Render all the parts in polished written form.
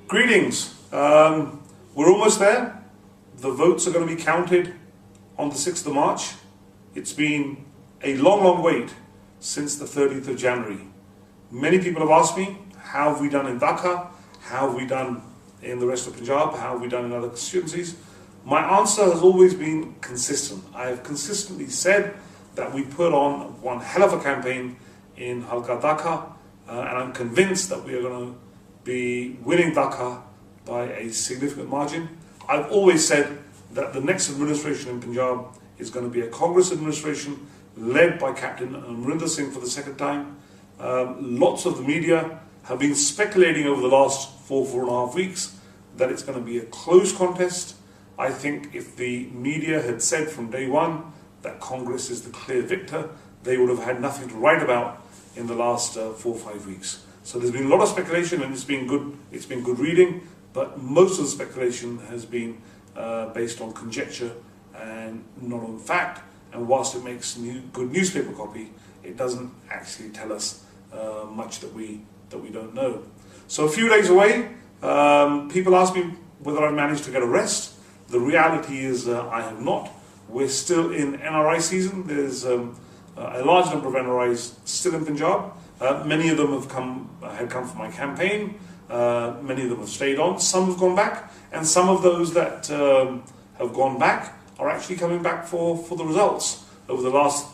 Greetings. We're almost there. The votes are going to be counted on the 6th of March. It's been a long wait since the 30th of January. Many people have asked me, how have we done in Dhaka? How have we done in the rest of Punjab? How have we done in other constituencies? My answer has always been consistent. I have consistently said that we put on one hell of a campaign in Halka Dhaka, and I'm convinced that we are going to be winning Dhaka by a significant margin. I've always said that the next administration in Punjab is going to be a Congress administration led by Captain Amrinder Singh for the second time. Lots of the media have been speculating over the last four and a half weeks that it's going to be a close contest. I think if the media had said from day one that Congress is the clear victor, they would have had nothing to write about in the last 4 or 5 weeks. So there's been a lot of speculation, and it's been good reading, but most of the speculation has been based on conjecture and not on fact. And whilst it makes good newspaper copy, it doesn't actually tell us much that we don't know. So a few days away, people ask me whether I managed to get a rest. The reality is I have not. We're still in NRI season. There's a large number of NRIs still in Punjab. Many of them had come from my campaign. Many of them have stayed on. Some have gone back, and some of those that have gone back are actually coming back for the results. Over the last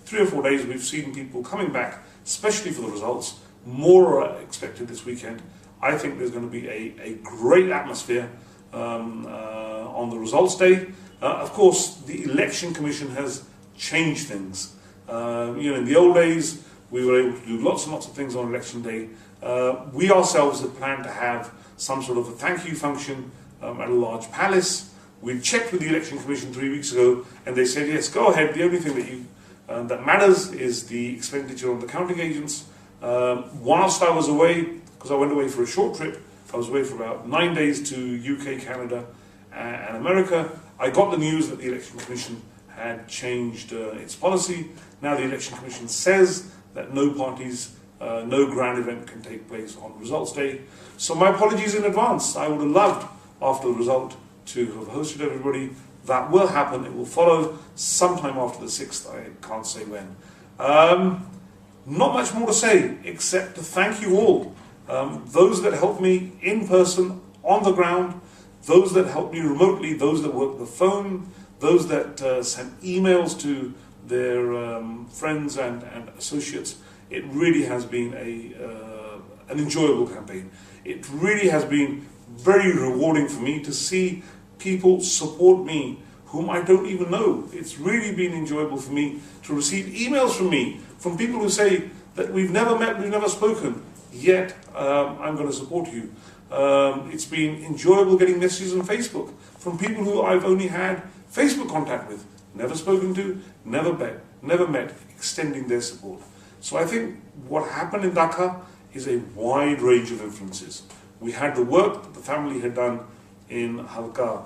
3 or 4 days, we've seen people coming back, especially for the results. More are expected this weekend. I think there's going to be a great atmosphere on the results day. Of course, the Election Commission has changed things. In the old days, we were able to do lots and lots of things on election day. We ourselves had planned to have some sort of a thank you function at a large palace. We checked with the Election Commission 3 weeks ago, and they said, yes, go ahead. The only thing that matters is the expenditure on the counting agents. Whilst I was away, because I went away for a short trip, I was away for about 9 days to UK, Canada, and America. I got the news that the Election Commission had changed its policy. Now the Election Commission says that no parties, no grand event can take place on results day. So my apologies in advance. I would have loved, after the result, to have hosted everybody. That will happen. It will follow sometime after the 6th. I can't say when. Not much more to say, except to thank you all. Those that helped me in person, on the ground, those that helped me remotely, those that worked the phone, those that sent emails to their friends and associates. It really has been an enjoyable campaign. It really has been very rewarding for me to see people support me whom I don't even know. It's really been enjoyable for me to receive emails from me, from people who say that we've never met, we've never spoken, yet I'm going to support you. It's been enjoyable getting messages on Facebook from people who I've only had Facebook contact with, never spoken to, never met, extending their support. So I think what happened in Dhaka is a wide range of influences. We had the work that the family had done in Halka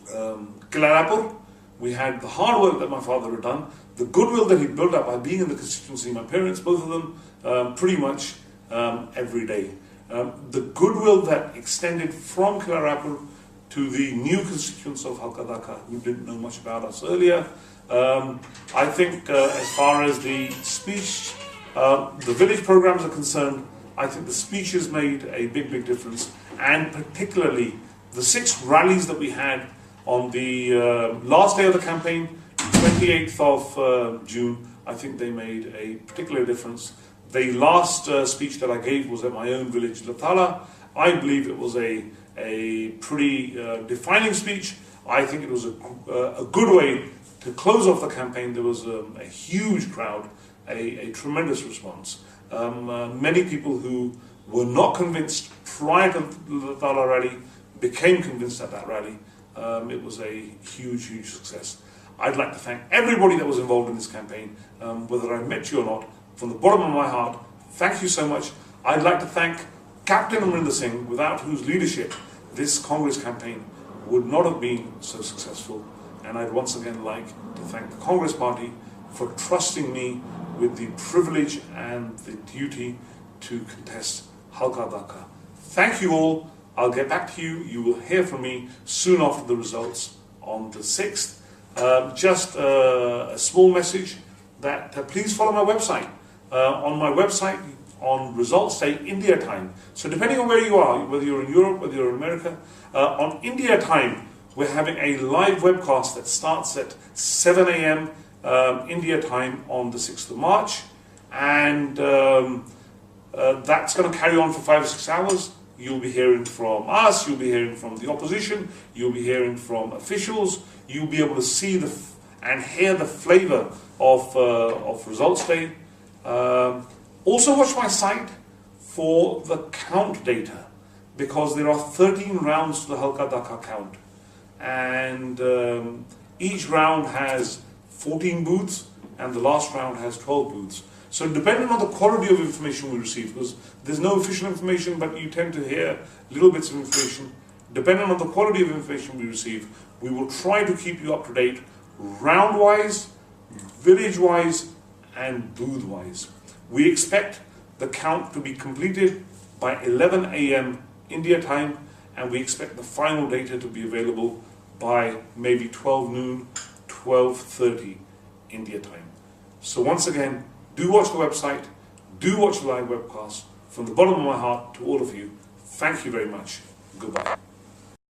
Kilarapur. We had the hard work that my father had done, the goodwill that he built up by being in the constituency, my parents, both of them, pretty much every day. The goodwill that extended from Kilarapur to the new constituents of Halka Dhaka, who didn't know much about us earlier. I think as far as the speech, the village programs are concerned, I think the speeches made a big difference, and particularly the 6 rallies that we had on the last day of the campaign, 28th of June, I think they made a particular difference. The last speech that I gave was at my own village, Lathala. I believe it was a pretty defining speech. I think it was a good way to close off the campaign. There was a huge crowd, a tremendous response. Many people who were not convinced prior to the Lathala rally became convinced at that rally. It was a huge success. I'd like to thank everybody that was involved in this campaign, whether I met you or not. From the bottom of my heart, thank you so much. I'd like to thank Captain Amrinder Singh, without whose leadership this Congress campaign would not have been so successful. And I'd once again like to thank the Congress Party for trusting me with the privilege and the duty to contest Halka Dhaka. Thank you all. I'll get back to you. You will hear from me soon after the results on the 6th. Just a small message that please follow my website. On my website, on results day India time. So depending on where you are, whether you're in Europe, whether you're in America, on India time, we're having a live webcast that starts at 7 a.m. India time on the 6th of March. And that's going to carry on for 5 or 6 hours. You'll be hearing from us, you'll be hearing from the opposition, you'll be hearing from officials, you'll be able to see and hear the flavour of results day. Also watch my site for the count data, because there are 13 rounds to the Halka Daka count, and each round has 14 booths and the last round has 12 booths. So depending on the quality of information we receive, because there's no official information but you tend to hear little bits of information, depending on the quality of information we receive, we will try to keep you up to date round wise, village wise and booth wise. We expect the count to be completed by 11 a.m. India time, and we expect the final data to be available by maybe 12 noon, 12:30 India time. So once again, do watch the website, do watch the live webcast. From the bottom of my heart to all of you, thank you very much. Goodbye.